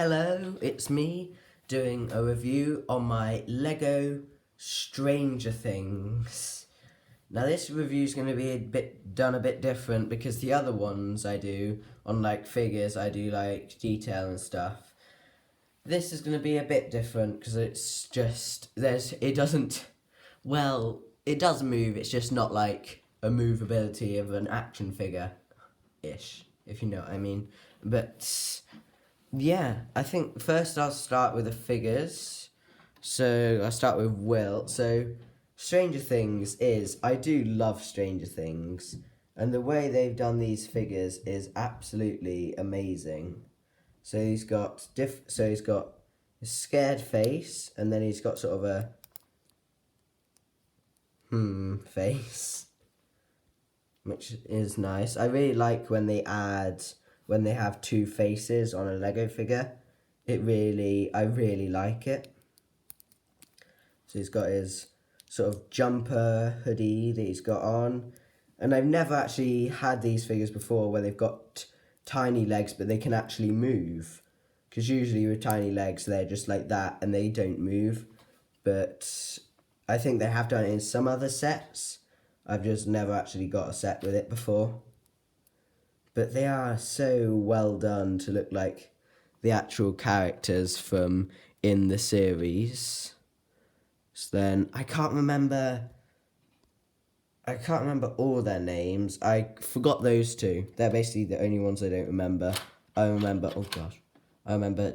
Hello, it's me doing a review on my Lego Stranger Things. Now this review is going to be done a bit different because the other ones I do on like figures, I do like detail and stuff. This is going to be a bit different because it's just it does move, it's just not like a movability of an action figure ish, if you know what I mean. But yeah, I think first I'll start with the figures. So I'll start with Will. So Stranger Things I do love Stranger Things, and the way they've done these figures is absolutely amazing. So he's got a scared face, and then he's got sort of a face, which is nice. I really like when they have two faces on a Lego figure. I really like it. So he's got his sort of jumper hoodie that he's got on. And I've never actually had these figures before where they've got tiny legs but they can actually move. Because usually with tiny legs they're just like that and they don't move. But I think they have done it in some other sets. I've just never actually got a set with it before. But they are so well done to look like the actual characters from in the series. So then I can't remember all their names. I forgot those two. They're basically the only ones I don't remember. I remember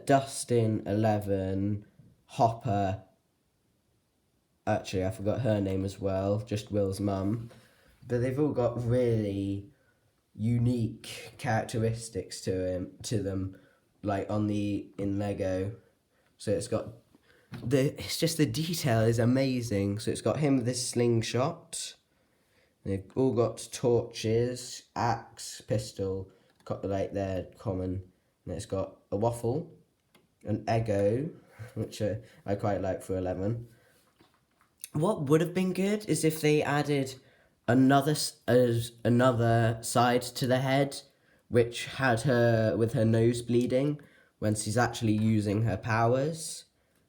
Dustin, 11, Hopper. Actually, I forgot her name as well, just Will's mum. But they've all got really unique characteristics to them, like in Lego. So it's just the detail is amazing. So it's got him with this slingshot. They've all got torches, axe, pistol, like they're common. And it's got a waffle, an Eggo, which I quite like for 11. What would have been good is if they added another side to the head, which had her with her nose bleeding when she's actually using her powers,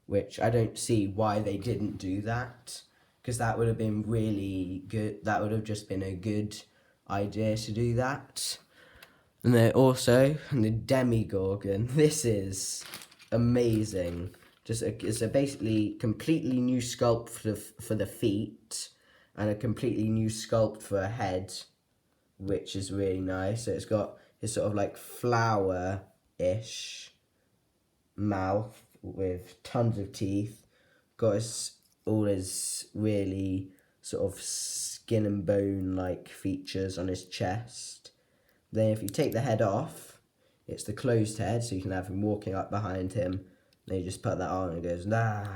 which I don't see why they didn't do that, because that would have been really good. That would have just been a good idea to do that. And then also the Demigorgon. This is amazing. It's a basically completely new sculpt for the feet, and a completely new sculpt for a head, which is really nice. So it's got his sort of like flower-ish mouth with tons of teeth. Got all his really sort of skin and bone like features on his chest. Then if you take the head off, it's the closed head, so you can have him walking up behind him. Then you just put that on and it goes, nah.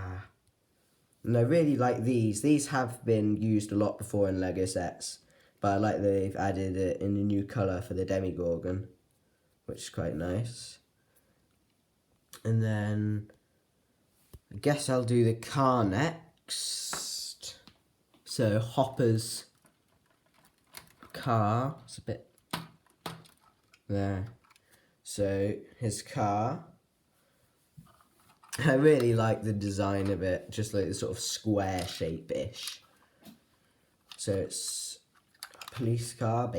And I really like these. These have been used a lot before in Lego sets, but I like that they've added it in a new colour for the Demigorgon, which is quite nice. And then I guess I'll do the car next. So Hopper's car. It's a bit there. So his car. I really like the design of it, just like the sort of square shape-ish. So it's a police car.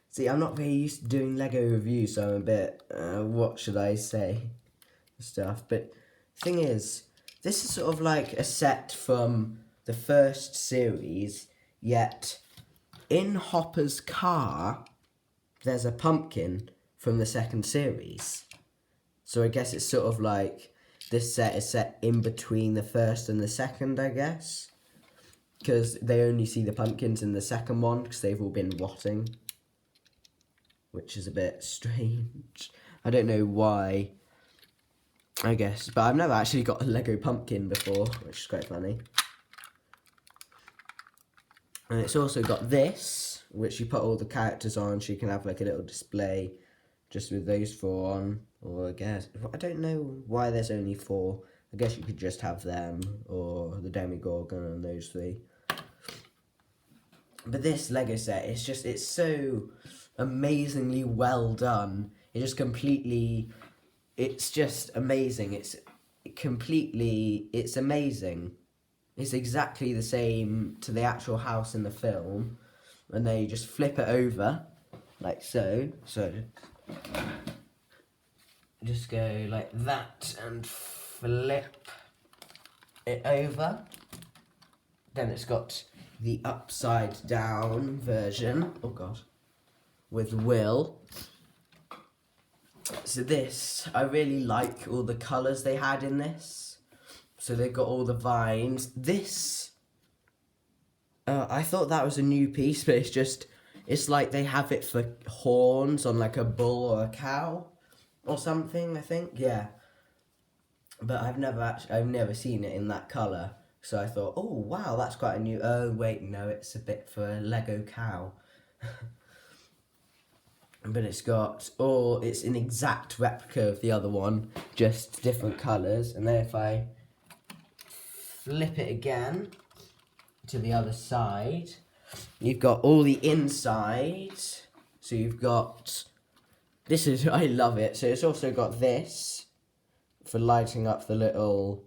See, I'm not very used to doing Lego reviews, so I'm a bit, what should I say? Stuff. But thing is, this is sort of like a set from the first series, yet in Hopper's car, there's a pumpkin from the second series. So I guess it's sort of like this set is set in between the first and the second, I guess. Because they only see the pumpkins in the second one because they've all been rotting. Which is a bit strange. I don't know why, I guess. But I've never actually got a Lego pumpkin before, which is quite funny. And it's also got this, which you put all the characters on so you can have like a little display just with those four on. Or I guess, I don't know why there's only 4. I guess you could just have them, or the Demigorgon and those 3. But this Lego set, it's so amazingly well done. It just completely it's just amazing. It's amazing. It's exactly the same to the actual house in the film, and then you just flip it over, like so. So just go like that and flip it over. Then it's got the upside down version. Oh god. With Will. So this, I really like all the colours they had in this. So they've got all the vines. This, I thought that was a new piece, but it's like they have it for horns on like a bull or a cow or something, I think, yeah. But I've never seen it in that colour. So I thought, oh wow, that's quite a new, oh wait, no, it's a bit for a Lego cow. But it's an exact replica of the other one, just different colours. And then if I flip it again to the other side, you've got all the inside. So you've got, I love it. So it's also got this for lighting up the little,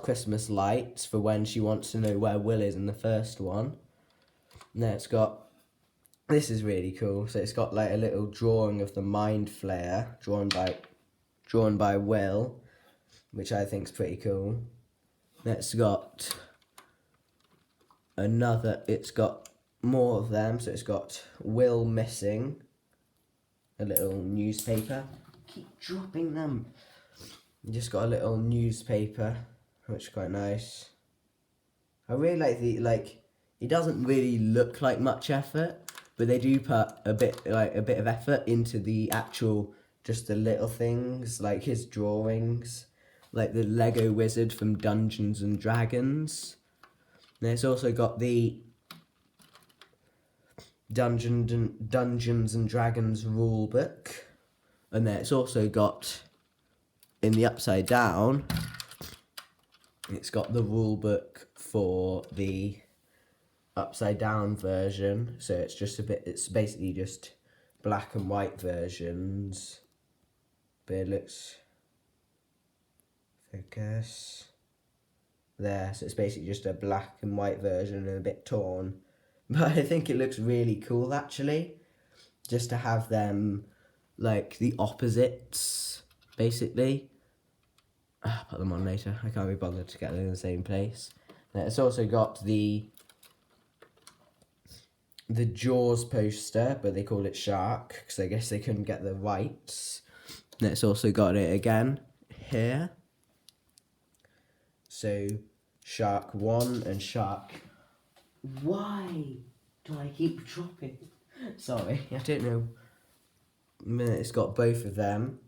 Christmas lights for when she wants to know where Will is in the first one. And then it's got, this is really cool. So it's got like a little drawing of the Mind Flayer drawn by Will, which I think is pretty cool. It's got more of them. So it's got Will missing, a little newspaper. Keep dropping them. You just got a little newspaper, which is quite nice. I really like it doesn't really look like much effort, but they do put a bit of effort into the actual, just the little things, like his drawings, like the Lego wizard from Dungeons and Dragons. And it's also got the Dungeons and Dragons rule book, and then it's also got, in the upside down, it's got the rule book for the upside down version. So it's basically just black and white versions, but it looks, focus there, so it's basically just a black and white version and a bit torn, but I think it looks really cool actually, just to have them like the opposites basically. I'll put them on later, I can't be bothered to get them in the same place. And it's also got the Jaws poster, but they call it Shark because I guess they couldn't get the rights. And it's also got it again here. So Shark 1 and Shark. Why do I keep dropping? Sorry, I don't know. It's got both of them,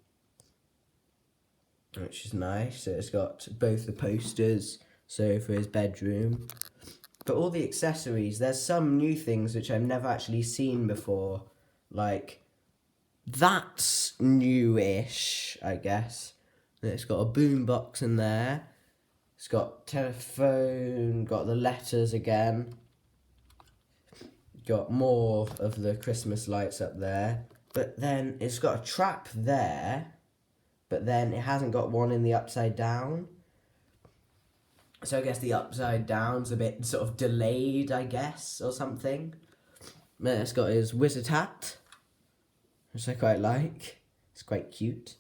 which is nice. So it's got both the posters, so for his bedroom. But all the accessories, there's some new things which I've never actually seen before. Like, that's new-ish, I guess. And it's got a boombox in there. It's got telephone, got the letters again. Got more of the Christmas lights up there. But then it's got a trap there. But then it hasn't got one in the upside down. So I guess the upside down's a bit sort of delayed, I guess, or something. Then it's got his wizard hat, which I quite like. It's quite cute.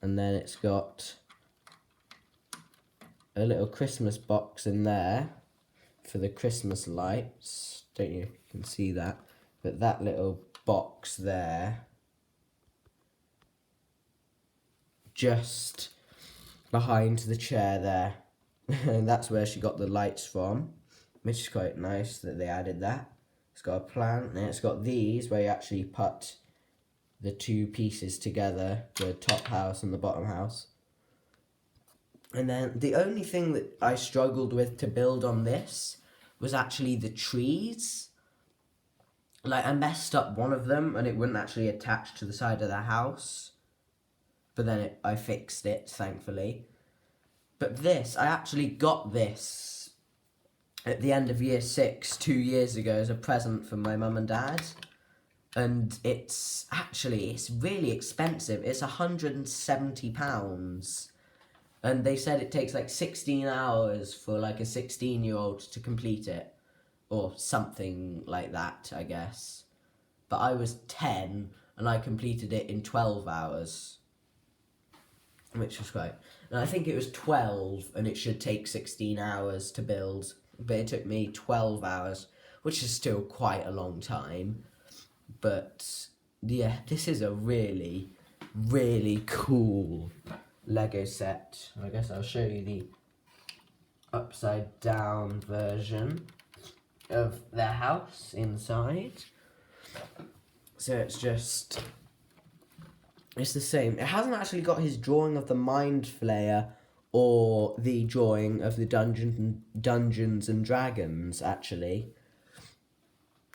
And then it's got a little Christmas box in there for the Christmas lights. Don't you can see that? But that little box there, just behind the chair there. And that's where she got the lights from, which is quite nice that they added that. It's got a plant, and it's got these where you actually put the two pieces together, the top house and the bottom house. And then the only thing that I struggled with to build on this was actually the trees. Like, I messed up one of them and it wouldn't actually attach to the side of the house. But then I fixed it, thankfully. But this, I actually got this at the end of year 6, 2 years ago, as a present from my mum and dad. and it's really expensive. It's £170, and they said it takes like 16 hours for like a 16-year-old to complete it, or something like that, I guess. But I was 10 and I completed it in 12 hours, which was great. And I think it was 12 and it should take 16 hours to build, but it took me 12 hours, which is still quite a long time. But yeah, this is a really, really cool Lego set. I guess I'll show you the upside down version of their house inside. So it's the same. It hasn't actually got his drawing of the Mind Flayer or the drawing of the Dungeons and Dragons, actually,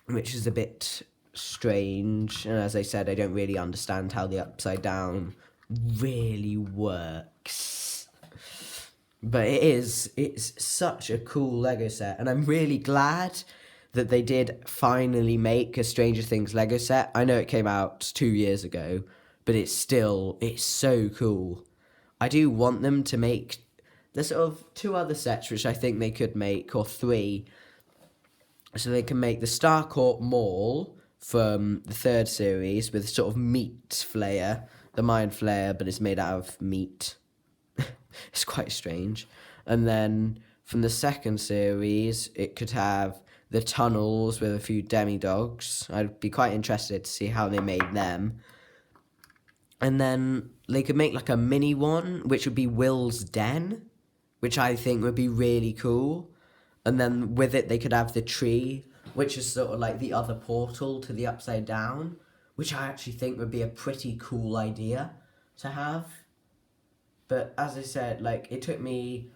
which is a bit strange. And as I said, I don't really understand how the upside down really works. But it's such a cool Lego set, and I'm really glad that they did finally make a Stranger Things Lego set. I know it came out 2 years ago, but it's so cool. I do want them to make the sort of 2 other sets, which I think they could make, or 3. So they can make the Starcourt Mall from the 3rd series with sort of meat flayer, the Mind Flayer, but it's made out of meat. It's quite strange. And then from the 2nd series, it could have the tunnels with a few demi-dogs. I'd be quite interested to see how they made them. And then they could make like a mini one, which would be Will's Den, which I think would be really cool. And then with it, they could have the tree, which is sort of like the other portal to the Upside Down, which I actually think would be a pretty cool idea to have. But as I said, like, it took me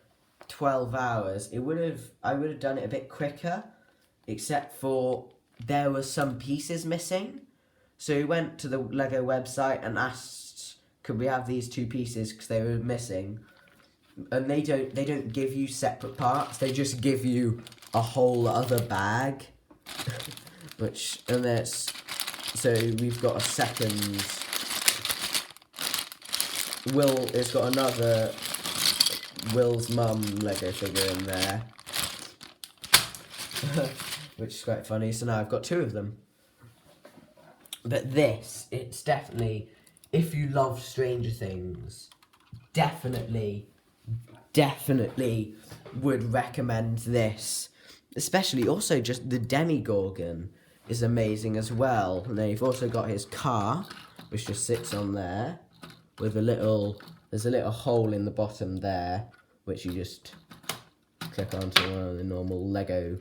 12 hours. I would have done it a bit quicker, except for there were some pieces missing. So we went to the Lego website and asked, could we have these 2 pieces because they were missing? And they don't give you separate parts. They just give you a whole other bag. So we've got a second. It's got another Will's mum Lego figure in there, which is quite funny. So now I've got 2 of them. But it's definitely, if you love Stranger Things, definitely would recommend this. Especially also just the Demigorgon is amazing as well. And then you've also got his car, which just sits on there with there's a little hole in the bottom there, which you just click onto one of the normal Lego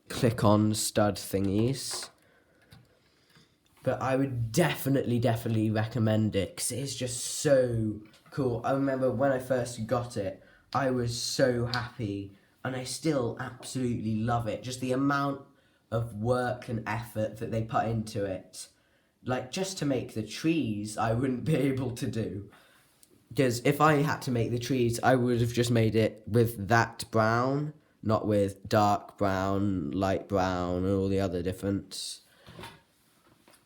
click-on stud thingies. But I would definitely recommend it, because it is just so cool. I remember when I first got it, I was so happy, and I still absolutely love it. Just the amount of work and effort that they put into it. Like, just to make the trees, I wouldn't be able to do. Because if I had to make the trees, I would have just made it with that brown, not with dark brown, light brown, and all the other different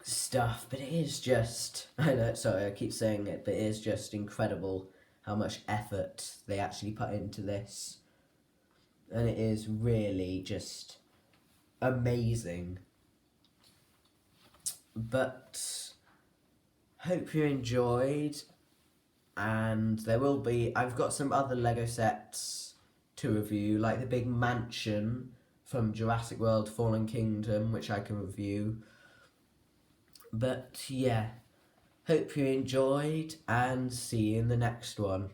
stuff. But it is just, I know, sorry, I keep saying it, but it is just incredible how much effort they actually put into this. And it is really just amazing. But hope you enjoyed, and I've got some other Lego sets to review, like the big mansion from Jurassic World Fallen Kingdom, which I can review. But yeah, hope you enjoyed, and see you in the next one.